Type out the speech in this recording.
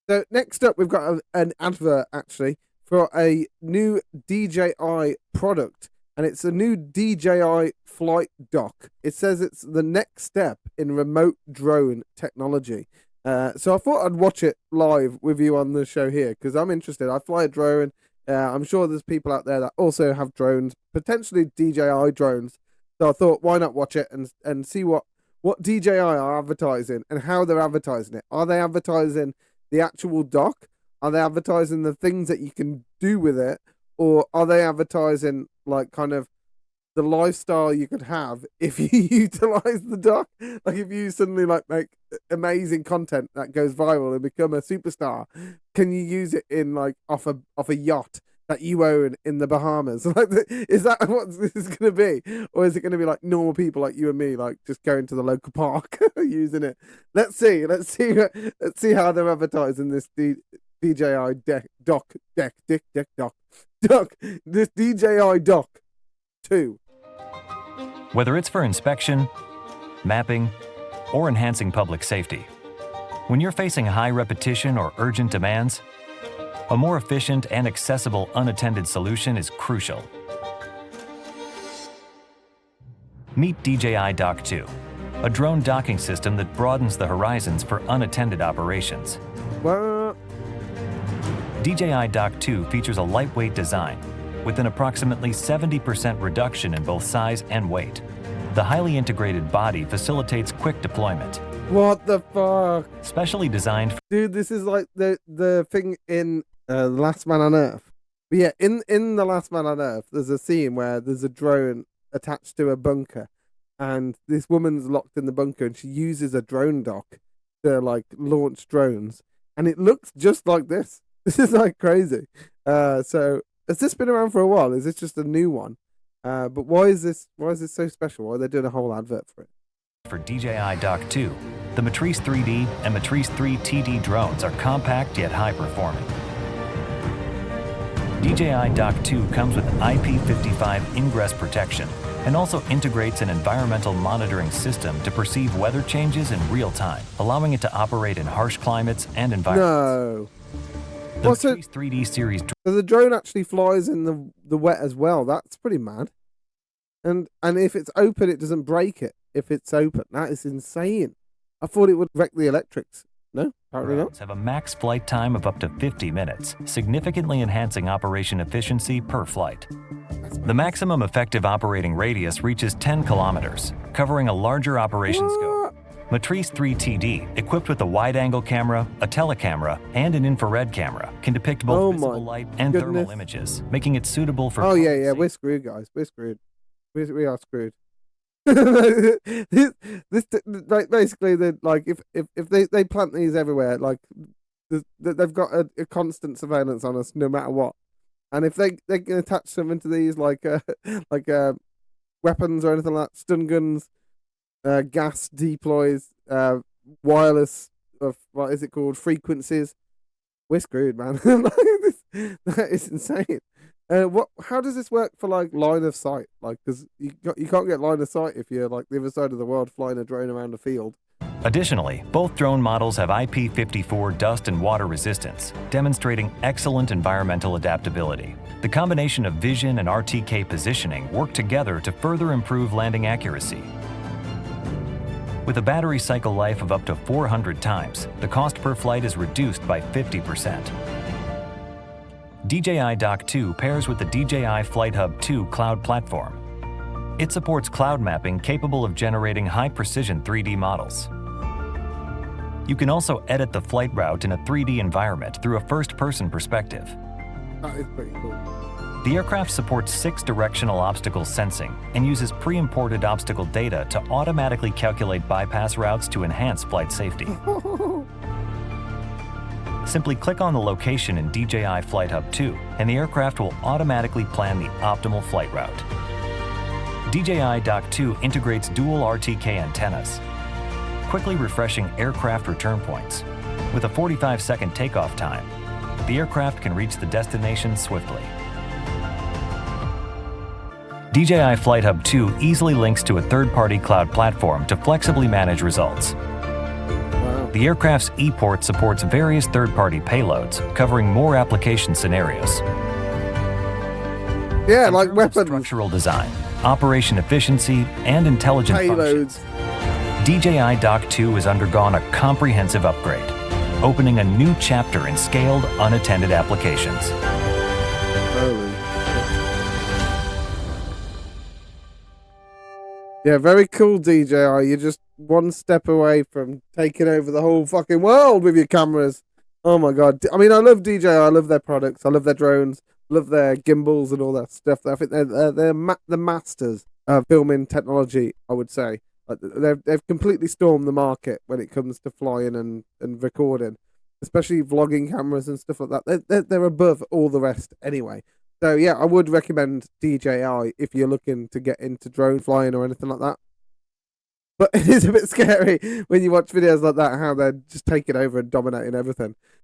So next up, we've got an advert actually for a new DJI product, and it's a new DJI Flight Dock. It says it's the next step in remote drone technology. So I thought I'd watch it live with you on the show here because I'm interested. I fly a drone. I'm sure there's people out there that also have drones, potentially DJI drones. So I thought, why not watch it and see what DJI are advertising and how they're advertising it. Are they advertising the actual dock? Are they advertising the things that you can do with it? Or are they advertising like kind of the lifestyle you could have if you utilize the dock? Like if you suddenly like make amazing content that goes viral and become a superstar, can you use it in like off a yacht that you own in the Bahamas? Like, is that what this is going to be, or is it going to be like normal people like you and me, like just going to the local park using it? Let's see. Let's see how they're advertising this DJI dock. This DJI Dock 2. Whether it's for inspection, mapping, or enhancing public safety, when you're facing high repetition or urgent demands, a more efficient and accessible unattended solution is crucial. Meet DJI Dock 2, a drone docking system that broadens the horizons for unattended operations. What? DJI Dock 2 features a lightweight design with an approximately 70% reduction in both size and weight. The highly integrated body facilitates quick deployment. What the fuck? Specially designed for Dude, this is like the thing in The Last Man on Earth. But yeah, in The Last Man on Earth, there's a scene where there's a drone attached to a bunker, and this woman's locked in the bunker, and she uses a drone dock to like launch drones, and it looks just like this. This is like crazy. So has this been around for a while? Is this just a new one? But why is this so special? Why are they doing a whole advert for it? For DJI Dock 2, the Matrice 3D and Matrice 3 TD drones are compact yet high-performing. DJI Dock 2 comes with IP55 ingress protection and also integrates an environmental monitoring system to perceive weather changes in real time, allowing it to operate in harsh climates and environments. No. The What's it? Matrice 3D series So the drone actually flies in the wet as well. That's pretty mad. And if it's open, it doesn't break it. If it's open, that is insane. I thought it would wreck the electrics. No, apparently not. drones have a max flight time of up to 50 minutes, significantly enhancing operation efficiency per flight. The maximum effective operating radius reaches 10 kilometers, covering a larger operation scope. Matrice 3 TD, equipped with a wide-angle camera, a telecamera, and an infrared camera, can depict both Oh visible my light and thermal goodness. images, making it suitable for Oh yeah, public yeah. safety. We're screwed, guys. We're screwed. We are screwed. this like basically the like if they plant these everywhere, like they've got a constant surveillance on us no matter what. And if they can attach something to these like weapons or anything like that, stun guns, gas deploys, wireless of what is it called, frequencies, we're screwed, man. That is insane. How does this work for like line of sight? Like, because you can't get line of sight if you're like the other side of the world flying a drone around a field. Additionally, both drone models have IP54 dust and water resistance, demonstrating excellent environmental adaptability. The combination of vision and RTK positioning work together to further improve landing accuracy. With a battery cycle life of up to 400 times, the cost per flight is reduced by 50%. DJI Dock 2 pairs with the DJI Flight Hub 2 cloud platform. It supports cloud mapping capable of generating high-precision 3D models. You can also edit the flight route in a 3D environment through a first-person perspective. That is pretty cool. The aircraft supports 6 directional obstacle sensing and uses pre-imported obstacle data to automatically calculate bypass routes to enhance flight safety. Simply click on the location in DJI Flight Hub 2, and the aircraft will automatically plan the optimal flight route. DJI Dock 2 integrates dual RTK antennas, quickly refreshing aircraft return points. With a 45-second takeoff time, the aircraft can reach the destination swiftly. DJI Flight Hub 2 easily links to a third-party cloud platform to flexibly manage results. Wow. The aircraft's e-port supports various third-party payloads, covering more application scenarios. Yeah, In like terms of weapons. structural design, operation efficiency, and intelligent Payloads. functions, DJI Dock 2 has undergone a comprehensive upgrade, opening a new chapter in scaled, unattended applications. Holy shit. Yeah, very cool, DJI. You're just one step away from taking over the whole fucking world with your cameras. Oh my god. I mean, I love DJI. I love their products. I love their drones. Love their gimbals and all that stuff. I think they're the masters of filming technology, I would say. They've completely stormed the market when it comes to flying and recording, especially vlogging cameras and stuff like that. They're above all the rest anyway. So yeah, I would recommend DJI if you're looking to get into drone flying or anything like that. But it is a bit scary when you watch videos like that, how they're just taking over and dominating everything.